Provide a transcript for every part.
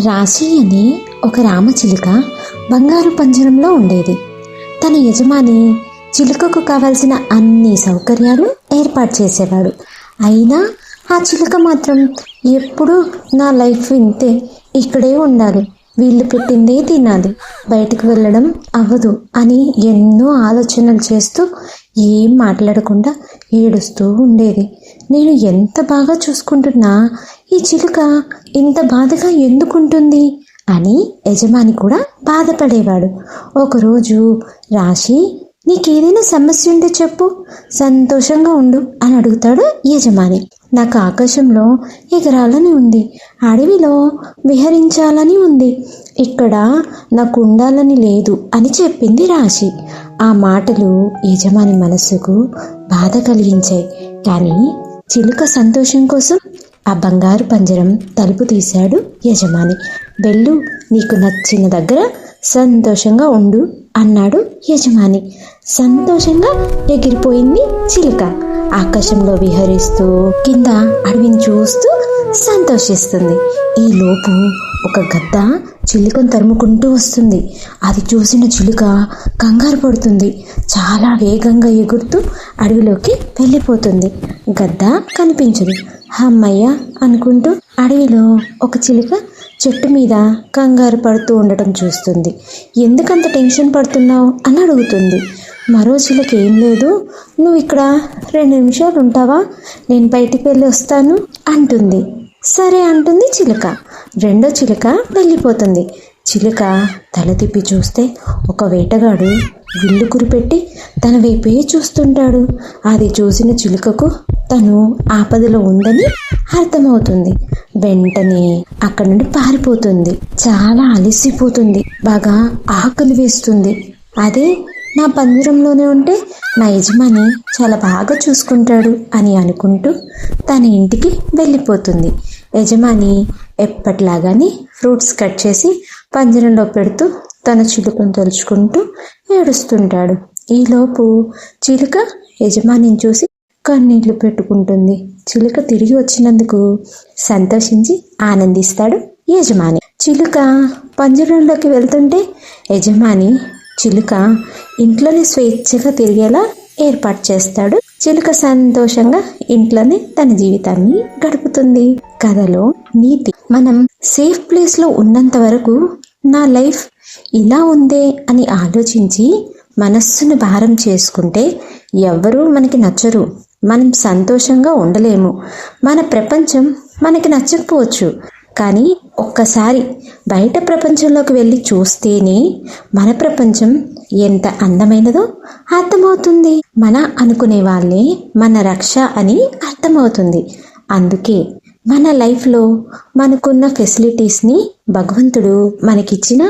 రాశి అనే ఒక రామచిలుక బంగారు పంజరంలో ఉండేది. తన యజమాని చిలుకకు కావలసిన అన్ని సౌకర్యాలు ఏర్పాటు చేసేవాడు. అయినా ఆ చిలుక మాత్రం ఎప్పుడూ నా లైఫ్ ఇంతే, ఇక్కడే ఉండాలి, వీళ్ళు పెట్టిందే తినాలి, బయటకు వెళ్ళడం అవ్వదు అని ఎన్నో ఆలోచనలు చేస్తూ ఏం మాట్లాడకుండా ఏడుస్తూ ఉండేది. నేను ఎంత బాగా చూసుకుంటున్నా ఈ చిలుక ఇంత బాధగా ఎందుకుంటుంది అని యజమాని కూడా బాధపడేవాడు. ఒకరోజు రాశి, నీకేదైనా సమస్య ఉంటే చెప్పు, సంతోషంగా ఉండు అని అడుగుతాడు యజమాని. నాకు ఆకాశంలో ఎగరాలని ఉంది, అడవిలో విహరించాలని ఉంది, ఇక్కడ నాకు ఉండాలని లేదు అని చెప్పింది రాశి. ఆ మాటలు యజమాని మనస్సుకు బాధ కలిగించాయి. కానీ చిలుక సంతోషం కోసం ఆ బంగారు పంజరం తలుపు తీశాడు యజమాని. వెళ్ళు, నీకు నచ్చిన దగ్గర సంతోషంగా ఉండు అన్నాడు యజమాని. సంతోషంగా ఎగిరిపోయింది చిలుక. ఆకాశంలో విహరిస్తూ కింద అడవిని చూస్తూ సంతోషిస్తుంది. ఈలోపు ఒక గద్ద చిలుకను తరుముకుంటూ వస్తుంది. అది చూసిన చిలుక కంగారు పడుతుంది. చాలా వేగంగా ఎగురుతూ అడవిలోకి వెళ్ళిపోతుంది. గద్ద కనిపించదు. అమ్మయ్య అనుకుంటూ అడవిలో ఒక చిలుక చెట్టు మీద కంగారు పడుతూ ఉండటం చూస్తుంది. ఎందుకంత టెన్షన్ పడుతున్నావు అని అడుగుతుంది. మరో చిలుక, ఏం లేదు, నువ్వు ఇక్కడ 2 నిమిషాలు ఉంటావా, నేను బయటికి వెళ్ళి వస్తాను అంటుంది. సరే అంటుంది చిలుక. రెండో చిలుక వెళ్ళిపోతుంది. చిలుక తల తిప్పి చూస్తే ఒక వేటగాడు విల్లు కురిపెట్టి తన వైపే చూస్తుంటాడు. అది చూసిన చిలుకకు తను ఆపదలో ఉందని అర్థమవుతుంది. వెంటనే అక్కడి నుండి పారిపోతుంది. చాలా అలసిపోతుంది, బాగా ఆకలి వేస్తుంది. అదే నా పంజరంలోనే ఉంటే నా యజమాని చాలా బాగా చూసుకుంటాడు అని అనుకుంటూ తన ఇంటికి వెళ్ళిపోతుంది. యజమాని ఎప్పట్లాగానే ఫ్రూట్స్ కట్ చేసి పంజరంలో పెడుతూ తన చిలుకను తలుచుకుంటూ ఏడుస్తుంటాడు. ఈలోపు చిలుక యజమానిని చూసి కన్నీళ్లు పెట్టుకుంటుంది. చిలుక తిరిగి వచ్చినందుకు సంతోషించి ఆనందిస్తాడు యజమాని. చిలుక పంజరంలోకి వెళ్తుంటే యజమాని చిలుక ఇంట్లోనే స్వేచ్ఛగా తిరిగేలా ఏర్పాటు చేస్తాడు. చిలుక సంతోషంగా ఇంట్లోనే తన జీవితాన్ని గడుపుతుంది. కథలో నీతి, మనం సేఫ్ ప్లేస్లో ఉన్నంత వరకు నా లైఫ్ ఇలా ఉందే అని ఆలోచించి మనస్సును భారం చేసుకుంటే ఎవ్వరూ మనకి నచ్చరు, మనం సంతోషంగా ఉండలేము. మన ప్రపంచం మనకి నచ్చకపోవచ్చు, కానీ ఒక్కసారి బయట ప్రపంచంలోకి వెళ్ళి చూస్తేనే మన ప్రపంచం ఎంత అందమైనదో అర్థమవుతుంది. మన అనుకునే వాళ్ళే మన రక్ష అని అర్థమవుతుంది. అందుకే మన లైఫ్లో మనకున్న ఫెసిలిటీస్ని భగవంతుడు మనకిచ్చిన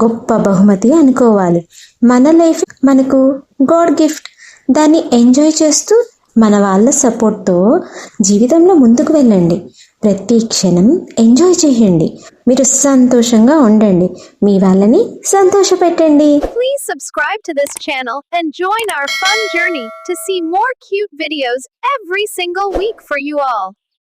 గొప్ప బహుమతి అనుకోవాలి. మన లైఫ్ మనకు గాడ్ గిఫ్ట్. దాన్ని ఎంజాయ్ చేస్తూ మన వాళ్ళ సపోర్ట్తో జీవితంలో ముందుకు వెళ్ళండి. ప్రతి క్షణం ఎంజాయ్ చేయండి. మీరు సంతోషంగా ఉండండి. మీ వాళ్ళని సంతోషపెట్టండి. Please subscribe to this channel and join our fun journey to see more cute videos every single week for you all.